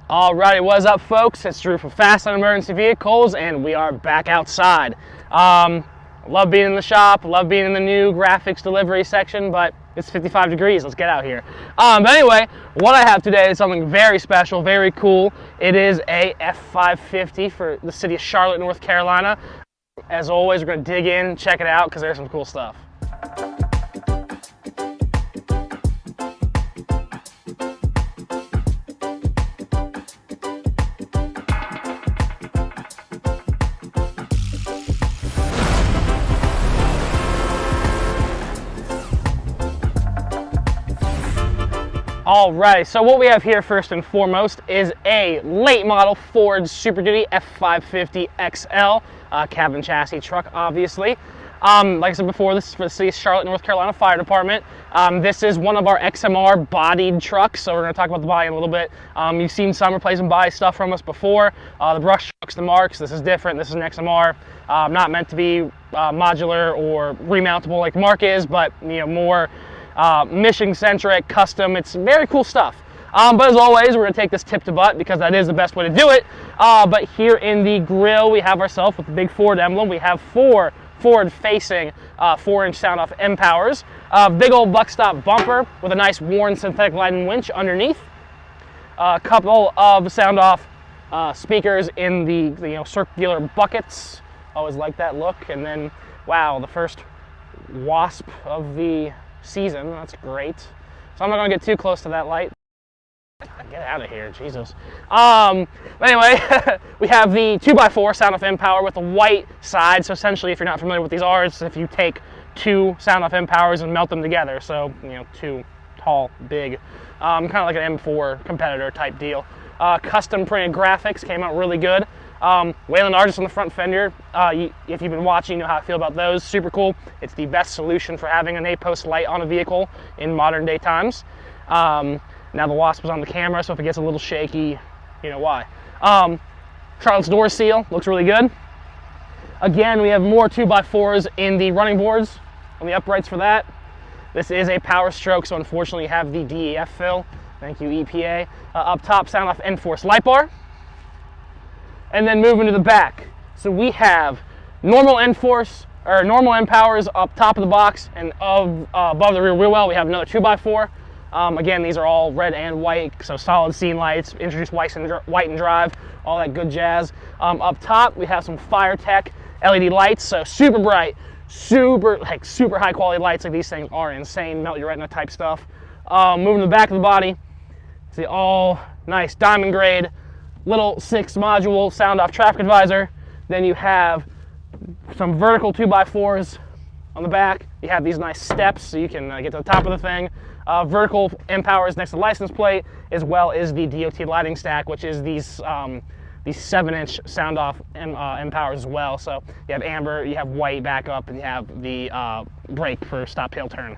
Alrighty, what's up folks? It's Drew from FastLane Emergency Vehicles and we are back outside. Love being in the shop, love being in the new graphics delivery section, but it's 55 degrees, let's get out here. But anyway, what I have today is something very special, very cool. It is a F550 for the city of Charlotte, North Carolina. As always, we're going to dig in, check it out, because there's some cool stuff. Alright, so what we have here first and foremost is a late model Ford Super Duty F550 XL cabin chassis truck, obviously. Like I said before, this is for the city of Charlotte, North Carolina Fire Department. This is one of our XMR bodied trucks, so we're going to talk about the body in a little bit. You've seen some replacement body stuff from us before. The brush strokes, the marks, this is different. This is an XMR, not meant to be modular or remountable like the Mark is, but more mission-centric, custom. It's very cool stuff. But as always, we're going to take this tip to butt because that is the best way to do it. But here in the grill, we have ourselves with the big Ford emblem. We have four forward-facing 4-inch sound-off M-Powers. Big old buck stop bumper with a nice worn synthetic lighting winch underneath. A couple of sound-off speakers in the circular buckets. Always like that look. And then, wow, the first wasp of the season. That's great. So I'm not going to get too close to that light. Get out of here, Jesus. Anyway, we have the 2x4 sound-off M-Power with a white side. So essentially, if you're not familiar with these are, it's if you take two sound-off M-Powers and melt them together. So, two tall, big, kind of like an M4 competitor type deal. Custom printed graphics came out really good. Wayland Artist on the front fender. If you've been watching, you know how I feel about those. Super cool. It's the best solution for having an A-post light on a vehicle in modern day times. Now the Wasp is on the camera, so if it gets a little shaky, you know why. Charlotte's door seal looks really good. Again, we have more 2x4s in the running boards on the uprights for that. This is a Power Stroke, so unfortunately you have the DEF fill. Thank you, EPA. Up top, sound off Enforce light bar. And then moving to the back. So we have normal Enforce, or normal M-Powers up top of the box, and above the rear wheel well, we have another 2x4. Again, these are all red and white, so solid scene lights, introduce white and drive, all that good jazz. Up top, we have some FireTech LED lights, so super bright, super high quality lights. Like these things are insane, melt your retina type stuff. Moving to the back of the body, see all nice diamond grade, little 6 module sound off traffic advisor. Then you have some vertical 2x4s on the back. You have these nice steps so you can get to the top of the thing. Vertical M-Powers next to the license plate, as well as the DOT lighting stack, which is these 7-inch sound off M-Powers as well. So you have amber, you have white backup, and you have the brake for stop, tail, turn.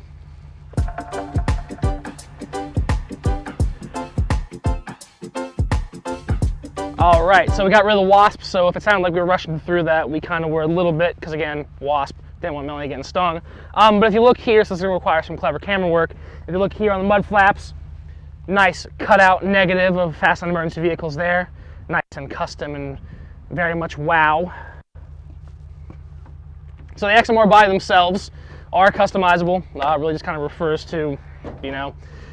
All right, so we got rid of the Wasp, so if it sounded like we were rushing through that, we kind of were a little bit, because again, Wasp, didn't want Melanie getting stung. But if you look here, so this is going to require some clever camera work. If you look here on the mud flaps, nice cutout negative of FastLane Emergency Vehicles there. Nice and custom and very much wow. So the XMR body themselves are customizable. Really just kind of refers to,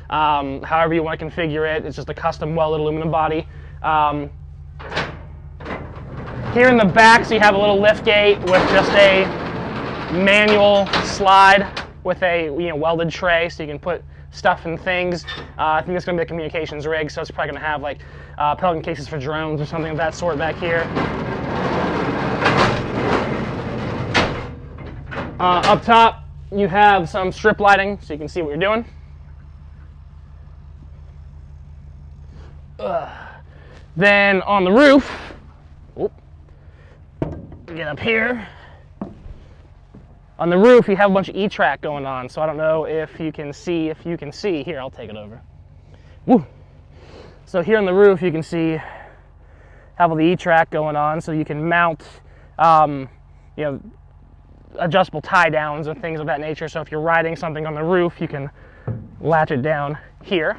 however you want to configure it. It's just a custom welded aluminum body. Here in the back, so you have a little lift gate with just a manual slide with a welded tray, so you can put stuff and things. I think it's going to be a communications rig, so it's probably going to have like Pelican cases for drones or something of that sort back here. Up top, you have some strip lighting, so you can see what you're doing. Then on the roof, get up here. On the roof, you have a bunch of E-track going on, so I don't know if you can see. Here, I'll take it over. Woo. So here on the roof, you can see have all the E-track going on, so you can mount, adjustable tie downs and things of that nature. So if you're riding something on the roof, you can latch it down here.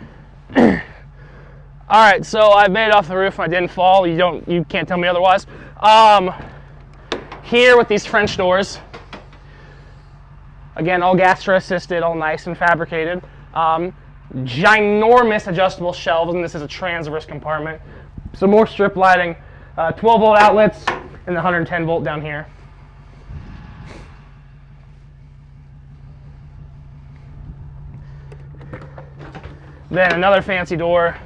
All right, so I made it off the roof and I didn't fall. You can't tell me otherwise. Here with these French doors, again, all gastro assisted, all nice and fabricated. Ginormous adjustable shelves, and this is a transverse compartment. Some more strip lighting, 12-volt outlets, and the 110-volt down here. Then another fancy door.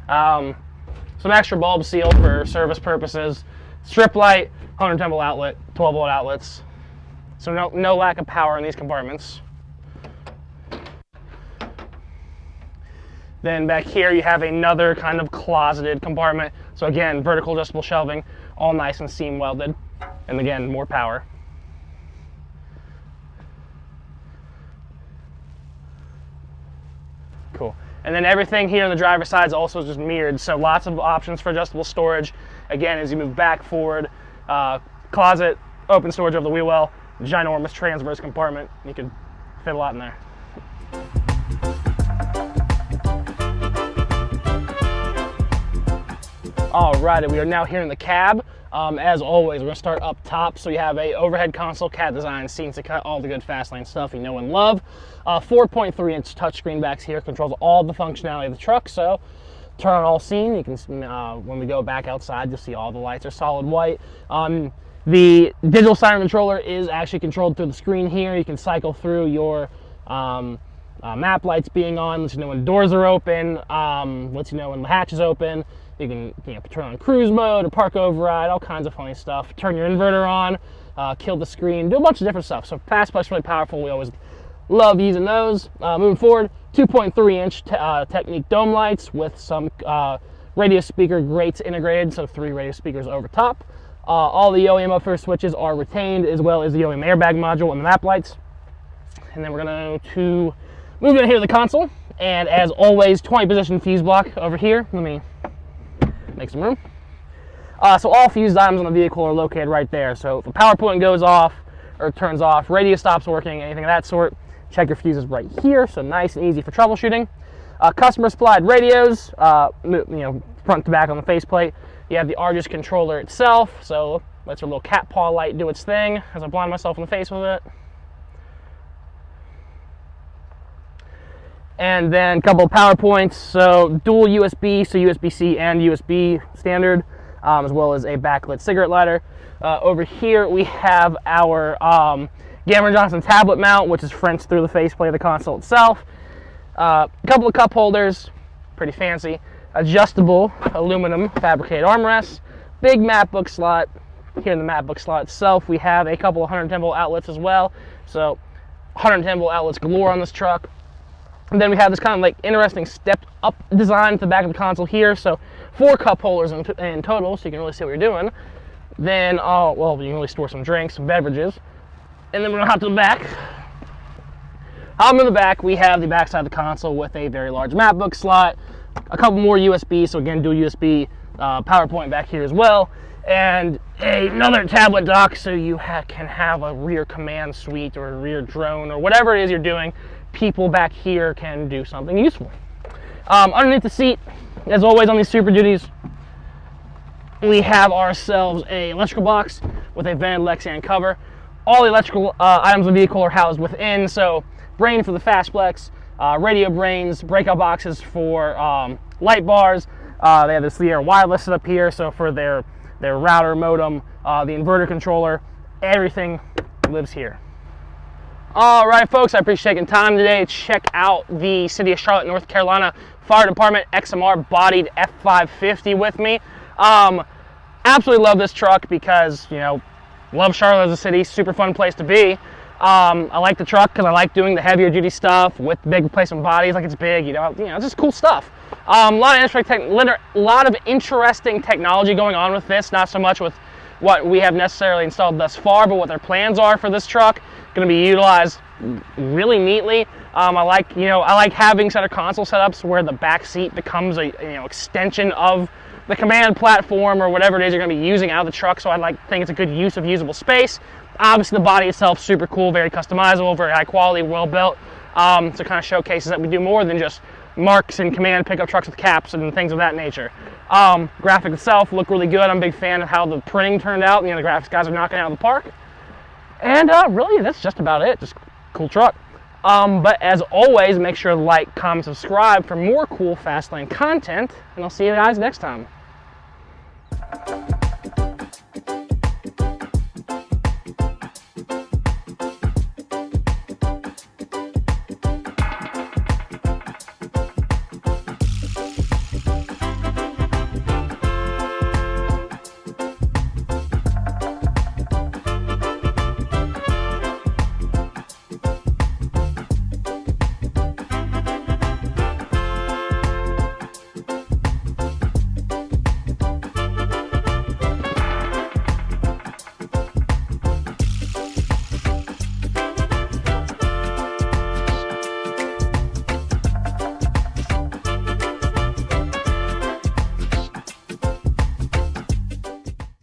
Some extra bulb seal for service purposes. Strip light, 110-volt outlet, 12-volt outlets. So no lack of power in these compartments. Then back here you have another kind of closeted compartment. So again, vertical adjustable shelving, all nice and seam welded. And again, more power. Cool. And then everything here on the driver's side is also just mirrored, so lots of options for adjustable storage. Again, as you move back, forward, closet, open storage over the wheel well, ginormous transverse compartment. You can fit a lot in there. Alrighty, we are now here in the cab. As always, we're going to start up top. So you have a overhead console, CAD design, scenes to cut, all the good FastLane stuff you know and love. 4.3-inch touchscreen back here controls all the functionality of the truck. So turn on all scene. You can, when we go back outside, you'll see all the lights are solid white. The digital siren controller is actually controlled through the screen here. You can cycle through your map lights being on, lets you know when doors are open, lets you know when the hatch is open. You can turn on cruise mode or park override, all kinds of funny stuff. Turn your inverter on, kill the screen, do a bunch of different stuff. So FastPlug's really powerful. We always love using those. Moving forward, 2.3-inch Technique dome lights with some radio speaker grates integrated, so 3 radio speakers over top. All the OEM up first switches are retained, as well as the OEM airbag module and the map lights. And then we're going to move in here to the console. And as always, 20-position fuse block over here. Let me make some room. So all fuse items on the vehicle are located right there. So if the power point goes off or turns off, radio stops working, anything of that sort, check your fuses right here. So nice and easy for troubleshooting. Customer supplied radios, front to back on the faceplate. You have the Argus controller itself, so lets your little cat paw light do its thing as I blind myself in the face with it. And then a couple of power points, so dual USB, so USB-C and USB standard, as well as a backlit cigarette lighter. Over here we have our Gamma Johnson tablet mount, which is French through the faceplate of the console itself. A couple of cup holders, pretty fancy. Adjustable aluminum fabricated armrests. Big MacBook slot. Here in the MacBook slot itself, we have a couple of 110-volt outlets as well. So 110-volt outlets galore on this truck. And then we have this kind of like interesting stepped up design at the back of the console here. So 4 cup holders in total, so you can really see what you're doing. Then, you can really store some drinks, some beverages. And then we're gonna hop to the back. In the back, we have the back side of the console with a very large MacBook slot, a couple more USB, so again, dual USB power point back here as well, and another tablet dock, so you can have a rear command suite or a rear drone or whatever it is you're doing. People back here can do something useful. Underneath the seat, as always on these Super Duties, we have ourselves a electrical box with a vented Lexan cover. All the electrical items of the vehicle are housed within, so brain for the FastPlex, radio brains, breakout boxes for light bars. They have this Sierra wireless set up here, so for their router, modem, the inverter controller, everything lives here. All right, folks, I appreciate taking time today to check out the City of Charlotte, North Carolina Fire Department XMR bodied F550 with me. Absolutely love this truck because, love Charlotte as a city, super fun place to be. I like the truck because I like doing the heavier duty stuff with big replacement bodies, like it's big, it's just cool stuff. A lot of interesting technology going on with this, not so much with what we have necessarily installed thus far, but what their plans are for this truck. Going to be utilized really neatly. I like having center console setups where the back seat becomes a extension of the command platform or whatever it is you're going to be using out of the truck. So I think it's a good use of usable space. Obviously, the body itself super cool, very customizable, very high quality, well built. So it kind of showcases that we do more than just Marks and Command pickup trucks with caps and things of that nature. Graphic itself looked really good. I'm a big fan of how the printing turned out. You know, the graphics guys are knocking it out of the park. And really, that's just about it. Just cool truck. But as always, make sure to like, comment, subscribe for more cool FastLane content, and I'll see you guys next time.